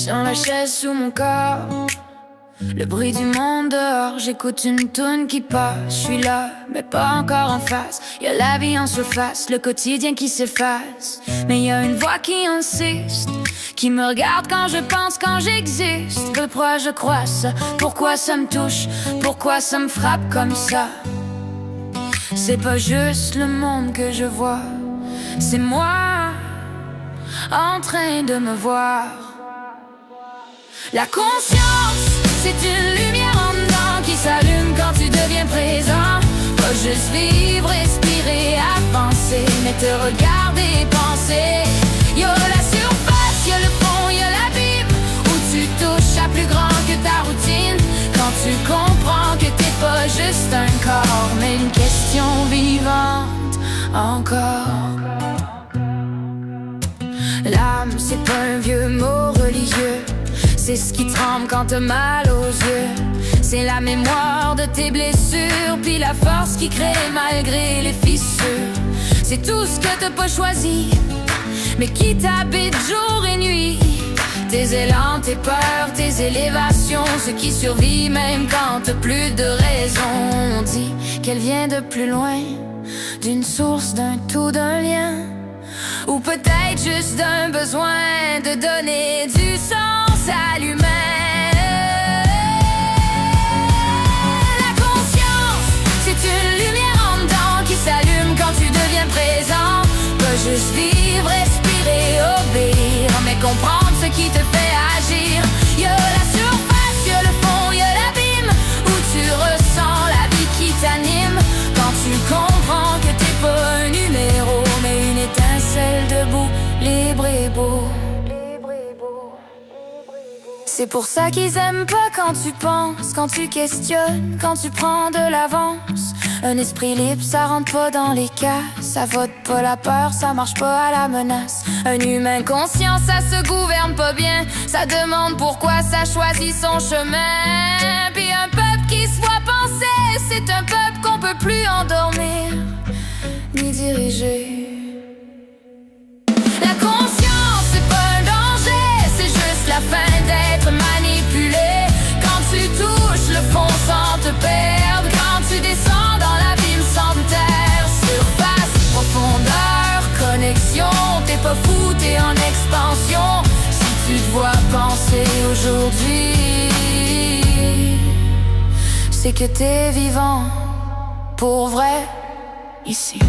Sans la chaise sous mon corps, le bruit du monde dehors, j'écoute une toune qui passe. Je suis là, mais pas encore en face. Y'a la vie en surface, le quotidien qui s'efface. Mais y'a une voix qui insiste, qui me regarde quand je pense, quand j'existe. Pourquoi je crois ça? Pourquoi ça me touche? Pourquoi ça me frappe comme ça? C'est pas juste le monde que je vois, c'est moi en train de me voir. La conscience, c'est une lumière en dedans qui s'allume quand tu deviens présent. Pas juste vivre, respirer, avancer, mais te regarder, penser. Y'a la surface, y'a le fond, y'a l'abîme, où tu touches à plus grand que ta routine. Quand tu comprends que t'es pas juste un corps, mais une question vivante encore. L'âme, c'est pas un vieux mot religieux, c'est ce qui tremble quand t'as mal aux yeux. C'est la mémoire de tes blessures, puis la force qui crée malgré les fissures. C'est tout ce que t'as pas choisi, mais qui t'habite jour et nuit. Tes élans, tes peurs, tes élévations, ce qui survit même quand t'as plus de raison. On dit qu'elle vient de plus loin, d'une source, d'un tout, d'un lien, ou peut-être juste d'un besoin de donner du sens à l'humain. La conscience, c'est une lumière en dedans qui s'allume quand tu deviens présent. Pas juste vivre, respirer, obéir, mais comprendre ce qui te fait agir. Y'a la surface, y'a le fond, y'a l'abîme, où tu ressens la vie qui t'anime. Quand tu comprends que t'es pas un numéro, mais une étincelle debout, libre et beau. C'est pour ça qu'ils aiment pas quand tu penses, quand tu questionnes, quand tu prends de l'avance. Un esprit libre, ça rentre pas dans les cases, ça vote pas la peur, ça marche pas à la menace. Un humain conscient, ça se gouverne pas bien, ça demande pourquoi ça choisit son chemin. Puis un peuple qui se voit penser, c'est un peuple qu'on peut plus endormir ni diriger. La conscience, c'est pas un danger, c'est juste la fin d'être manipulé. Quand tu touches le fond sans te perdre, quand tu descends dans l'abîme sans te taire. Surface, profondeur, connexion, t'es pas fou, t'es en expansion. Si tu te vois penser aujourd'hui, c'est que t'es vivant, pour vrai, ici.